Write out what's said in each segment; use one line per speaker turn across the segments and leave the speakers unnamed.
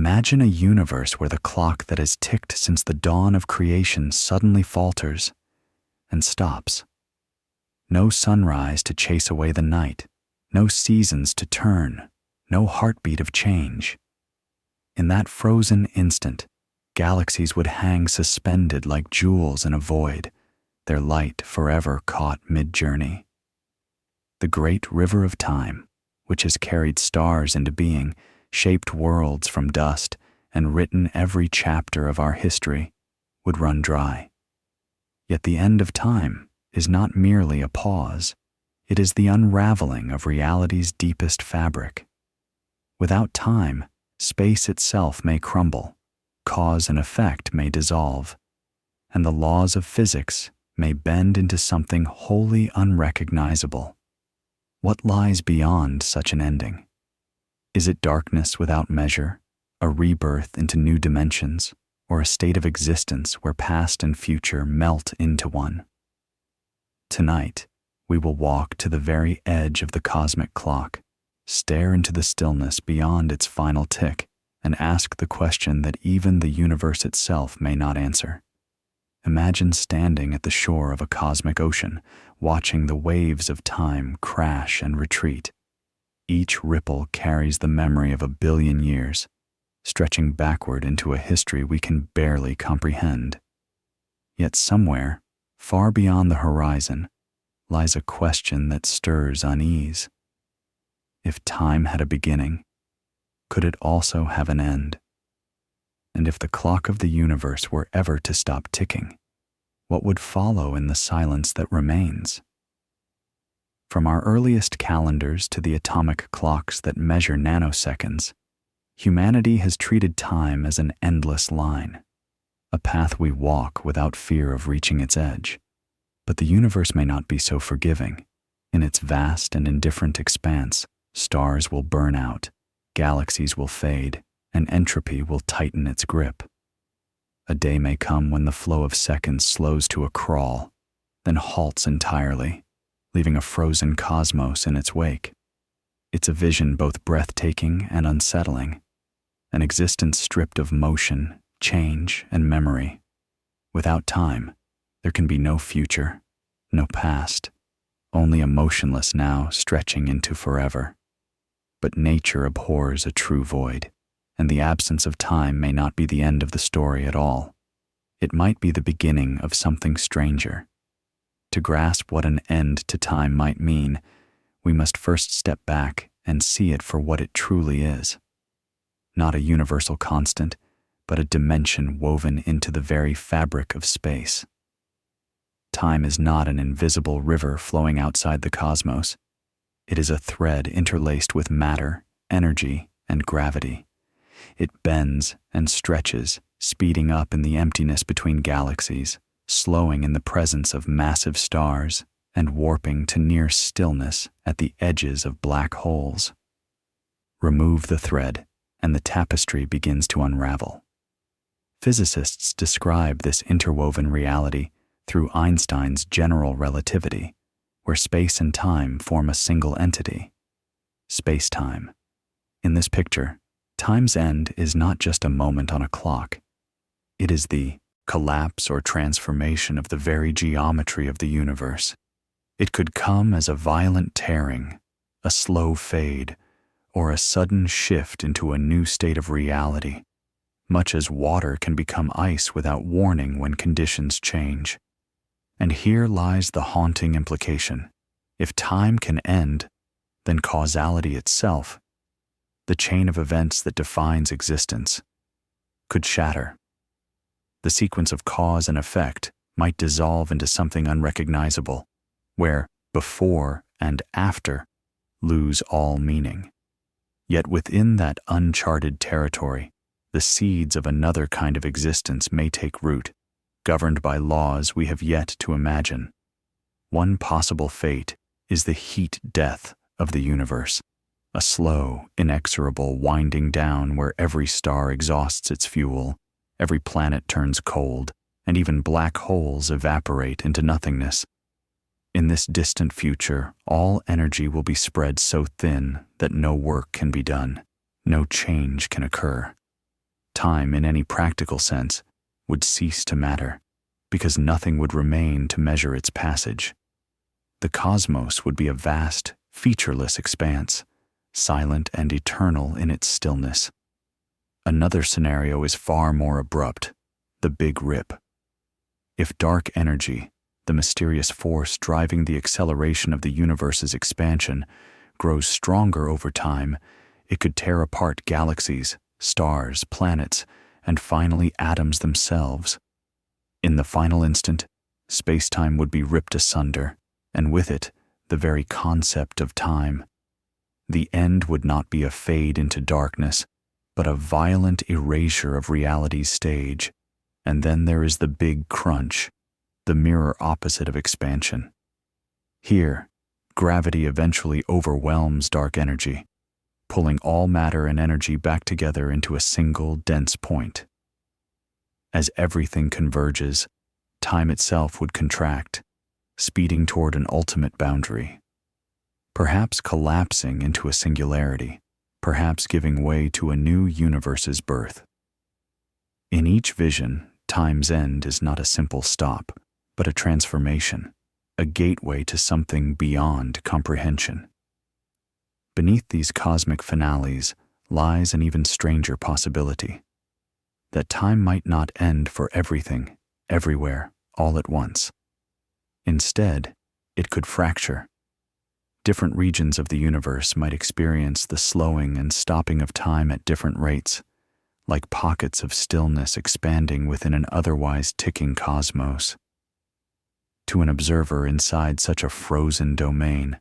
Imagine a universe where the clock that has ticked since the dawn of creation suddenly falters and stops. No sunrise to chase away the night, no seasons to turn, no heartbeat of change. In that frozen instant, galaxies would hang suspended like jewels in a void, their light forever caught mid-journey. The great river of time, which has carried stars into being, shaped worlds from dust, and written every chapter of our history, would run dry. Yet the end of time is not merely a pause, it is the unraveling of reality's deepest fabric. Without time, space itself may crumble, cause and effect may dissolve, and the laws of physics may bend into something wholly unrecognizable. What lies beyond such an ending? Is it darkness without measure, a rebirth into new dimensions, or a state of existence where past and future melt into one? Tonight, we will walk to the very edge of the cosmic clock, stare into the stillness beyond its final tick, and ask the question that even the universe itself may not answer. Imagine standing at the shore of a cosmic ocean, watching the waves of time crash and retreat. Each ripple carries the memory of 1 billion years, stretching backward into a history we can barely comprehend. Yet somewhere, far beyond the horizon, lies a question that stirs unease. If time had a beginning, could it also have an end? And if the clock of the universe were ever to stop ticking, what would follow in the silence that remains? From our earliest calendars to the atomic clocks that measure nanoseconds, humanity has treated time as an endless line, a path we walk without fear of reaching its edge. But the universe may not be so forgiving. In its vast and indifferent expanse, stars will burn out, galaxies will fade, and entropy will tighten its grip. A day may come when the flow of seconds slows to a crawl, then halts entirely, leaving a frozen cosmos in its wake. It's a vision both breathtaking and unsettling, an existence stripped of motion, change, and memory. Without time, there can be no future, no past, only a motionless now stretching into forever. But nature abhors a true void, and the absence of time may not be the end of the story at all. It might be the beginning of something stranger. To grasp what an end to time might mean, we must first step back and see it for what it truly is. Not a universal constant, but a dimension woven into the very fabric of space. Time is not an invisible river flowing outside the cosmos. It is a thread interlaced with matter, energy, and gravity. It bends and stretches, speeding up in the emptiness between galaxies, slowing in the presence of massive stars, and warping to near stillness at the edges of black holes. Remove the thread, and the tapestry begins to unravel. Physicists describe this interwoven reality through Einstein's general relativity, where space and time form a single entity, space-time. In this picture, time's end is not just a moment on a clock. It is the collapse or transformation of the very geometry of the universe. It could come as a violent tearing, a slow fade, or a sudden shift into a new state of reality, much as water can become ice without warning when conditions change. And here lies the haunting implication. If time can end, then causality itself, the chain of events that defines existence, could shatter. The sequence of cause and effect might dissolve into something unrecognizable, where before and after lose all meaning. Yet within that uncharted territory, the seeds of another kind of existence may take root, governed by laws we have yet to imagine. One possible fate is the heat death of the universe, a slow, inexorable winding down where every star exhausts its fuel, every planet turns cold, and even black holes evaporate into nothingness. In this distant future, all energy will be spread so thin that no work can be done, no change can occur. Time, in any practical sense, would cease to matter, because nothing would remain to measure its passage. The cosmos would be a vast, featureless expanse, silent and eternal in its stillness. Another scenario is far more abrupt: the Big Rip. If dark energy, the mysterious force driving the acceleration of the universe's expansion, grows stronger over time, it could tear apart galaxies, stars, planets, and finally atoms themselves. In the final instant, space-time would be ripped asunder, and with it, the very concept of time. The end would not be a fade into darkness, but a violent erasure of reality's stage. And then there is the big crunch, the mirror opposite of expansion. Here, gravity eventually overwhelms dark energy, pulling all matter and energy back together into a single dense point. As everything converges, time itself would contract, speeding toward an ultimate boundary, perhaps collapsing into a singularity, perhaps giving way to a new universe's birth. In each vision, time's end is not a simple stop, but a transformation, a gateway to something beyond comprehension. Beneath these cosmic finales lies an even stranger possibility: that time might not end for everything, everywhere, all at once. Instead, it could fracture. Different regions of the universe might experience the slowing and stopping of time at different rates, like pockets of stillness expanding within an otherwise ticking cosmos. To an observer inside such a frozen domain,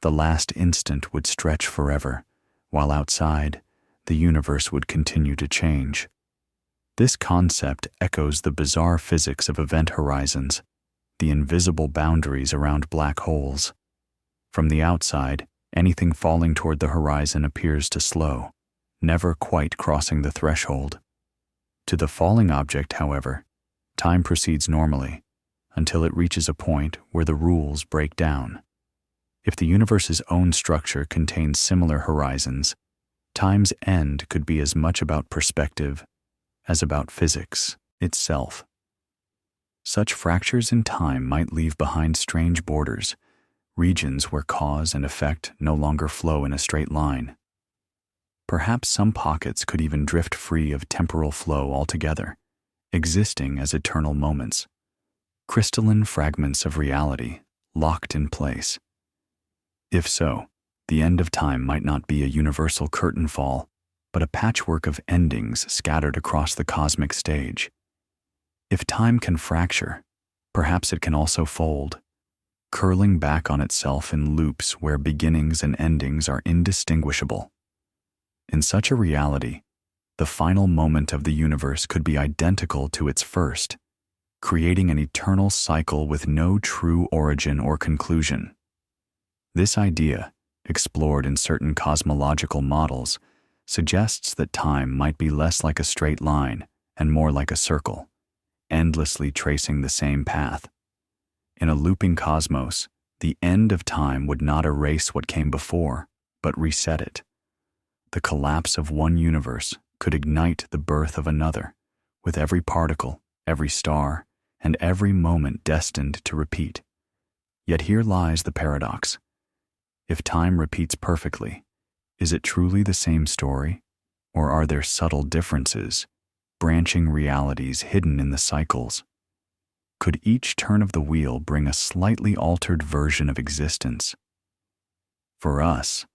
the last instant would stretch forever, while outside, the universe would continue to change. This concept echoes the bizarre physics of event horizons, the invisible boundaries around black holes. From the outside, anything falling toward the horizon appears to slow, never quite crossing the threshold. To the falling object, however, time proceeds normally, until it reaches a point where the rules break down. If the universe's own structure contains similar horizons, time's end could be as much about perspective as about physics itself. Such fractures in time might leave behind strange borders, regions where cause and effect no longer flow in a straight line. Perhaps some pockets could even drift free of temporal flow altogether, existing as eternal moments, crystalline fragments of reality locked in place. If so, the end of time might not be a universal curtain fall, but a patchwork of endings scattered across the cosmic stage. If time can fracture, perhaps it can also fold, curling back on itself in loops where beginnings and endings are indistinguishable. In such a reality, the final moment of the universe could be identical to its first, creating an eternal cycle with no true origin or conclusion. This idea, explored in certain cosmological models, suggests that time might be less like a straight line and more like a circle, endlessly tracing the same path. In a looping cosmos, the end of time would not erase what came before, but reset it. The collapse of one universe could ignite the birth of another, with every particle, every star, and every moment destined to repeat. Yet here lies the paradox. If time repeats perfectly, is it truly the same story, or are there subtle differences, branching realities hidden in the cycles? Could each turn of the wheel bring a slightly altered version of existence? For us,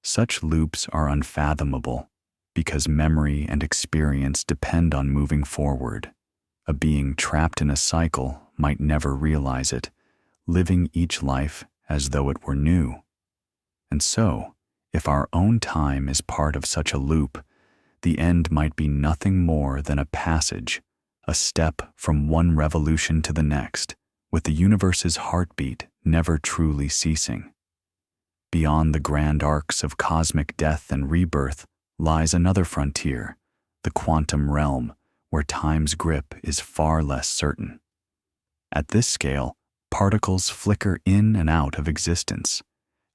such loops are unfathomable because memory and experience depend on moving forward. A being trapped in a cycle might never realize it, living each life as though it were new. And so, if our own time is part of such a loop, the end might be nothing more than a passage, a step from one revolution to the next, with the universe's heartbeat never truly ceasing. Beyond the grand arcs of cosmic death and rebirth lies another frontier, the quantum realm, where time's grip is far less certain. At this scale, particles flicker in and out of existence,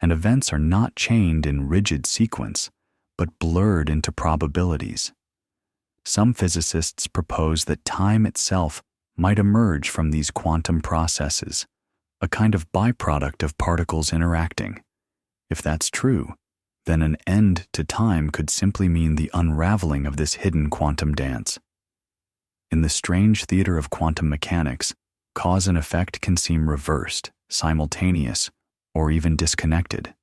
and events are not chained in rigid sequence, but blurred into probabilities. Some physicists propose that time itself might emerge from these quantum processes, a kind of byproduct of particles interacting. If that's true, then an end to time could simply mean the unraveling of this hidden quantum dance. In the strange theater of quantum mechanics, cause and effect can seem reversed, simultaneous, or even disconnected.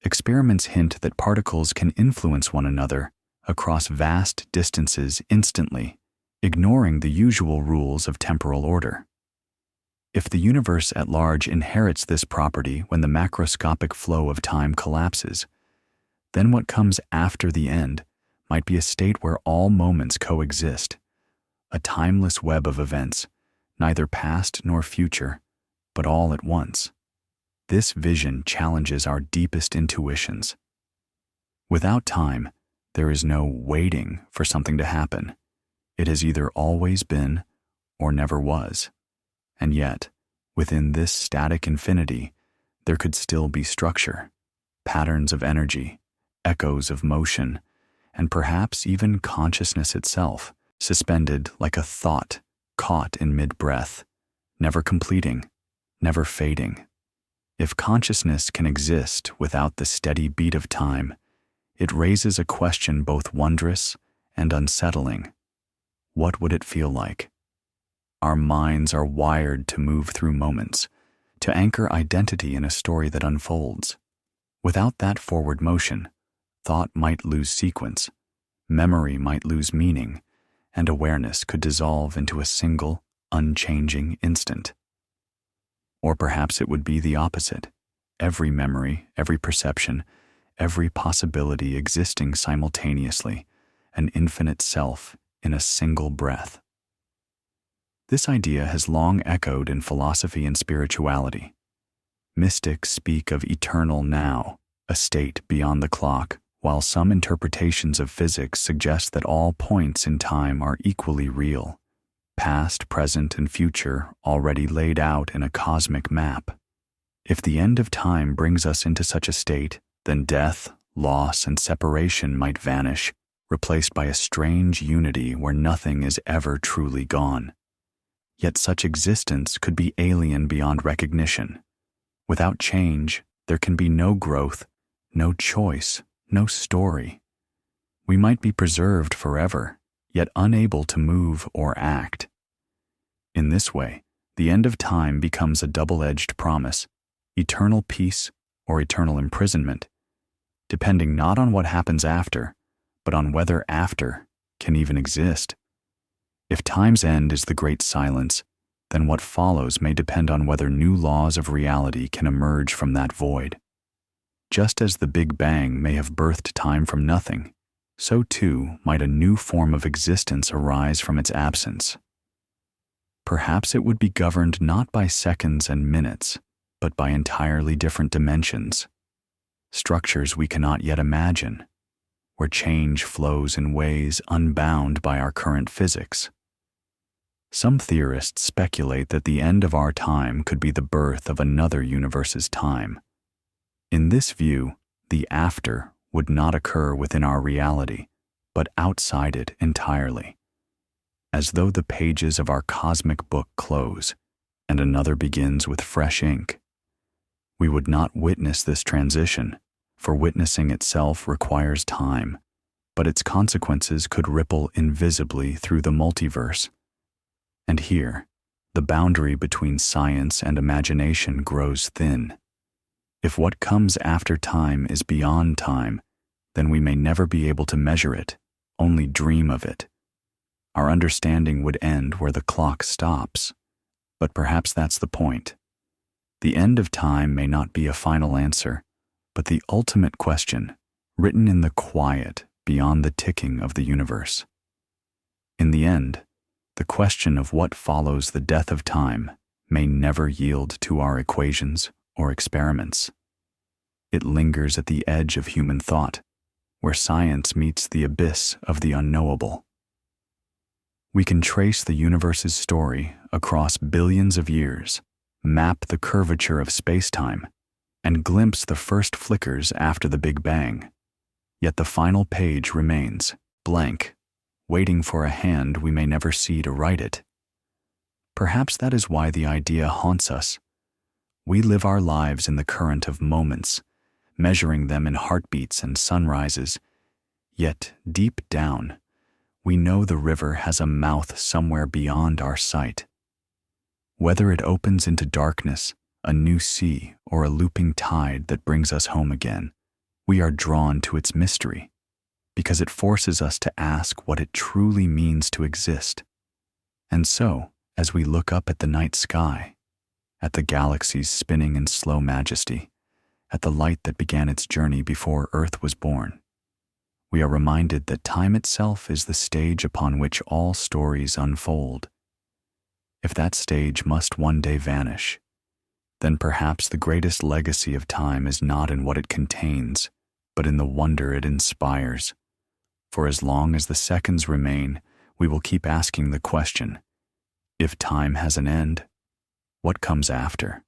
Experiments hint that particles can influence one another across vast distances instantly, ignoring the usual rules of temporal order. If the universe at large inherits this property when the macroscopic flow of time collapses, then what comes after the end might be a state where all moments coexist, a timeless web of events, neither past nor future, but all at once. This vision challenges our deepest intuitions. Without time, there is no waiting for something to happen. It has either always been or never was. And yet, within this static infinity, there could still be structure, patterns of energy, echoes of motion, and perhaps even consciousness itself, suspended like a thought caught in mid-breath, never completing, never fading. If consciousness can exist without the steady beat of time, it raises a question both wondrous and unsettling. What would it feel like? Our minds are wired to move through moments, to anchor identity in a story that unfolds. Without that forward motion, thought might lose sequence, memory might lose meaning, and awareness could dissolve into a single, unchanging instant. Or perhaps it would be the opposite. Every memory, every perception, every possibility existing simultaneously, an infinite self in a single breath. This idea has long echoed in philosophy and spirituality. Mystics speak of eternal now, a state beyond the clock, while some interpretations of physics suggest that all points in time are equally real, past, present, and future already laid out in a cosmic map. If the end of time brings us into such a state, then death, loss, and separation might vanish, replaced by a strange unity where nothing is ever truly gone. Yet such existence could be alien beyond recognition. Without change, there can be no growth, no choice, no story. We might be preserved forever, yet unable to move or act. In this way, the end of time becomes a double-edged promise, eternal peace or eternal imprisonment, depending not on what happens after, but on whether after can even exist. If time's end is the great silence, then what follows may depend on whether new laws of reality can emerge from that void. Just as the Big Bang may have birthed time from nothing, so too might a new form of existence arise from its absence. Perhaps it would be governed not by seconds and minutes, but by entirely different dimensions, structures we cannot yet imagine, where change flows in ways unbound by our current physics. Some theorists speculate that the end of our time could be the birth of another universe's time. In this view, the after would not occur within our reality, but outside it entirely, as though the pages of our cosmic book close and another begins with fresh ink. We would not witness this transition, for witnessing itself requires time, but its consequences could ripple invisibly through the multiverse. And here, the boundary between science and imagination grows thin. If what comes after time is beyond time, then we may never be able to measure it, only dream of it. Our understanding would end where the clock stops, but perhaps that's the point. The end of time may not be a final answer, but the ultimate question, written in the quiet beyond the ticking of the universe. In the end, the question of what follows the death of time may never yield to our equations or experiments. It lingers at the edge of human thought, where science meets the abyss of the unknowable. We can trace the universe's story across billions of years, map the curvature of space-time, and glimpse the first flickers after the Big Bang. Yet the final page remains blank, waiting for a hand we may never see to write it. Perhaps that is why the idea haunts us. We live our lives in the current of moments, measuring them in heartbeats and sunrises. Yet, deep down, we know the river has a mouth somewhere beyond our sight. Whether it opens into darkness, a new sea, or a looping tide that brings us home again, we are drawn to its mystery, because it forces us to ask what it truly means to exist. And so, as we look up at the night sky, at the galaxies spinning in slow majesty, at the light that began its journey before Earth was born, we are reminded that time itself is the stage upon which all stories unfold. If that stage must one day vanish, then perhaps the greatest legacy of time is not in what it contains, but in the wonder it inspires. For as long as the seconds remain, we will keep asking the question, if time has an end, what comes after?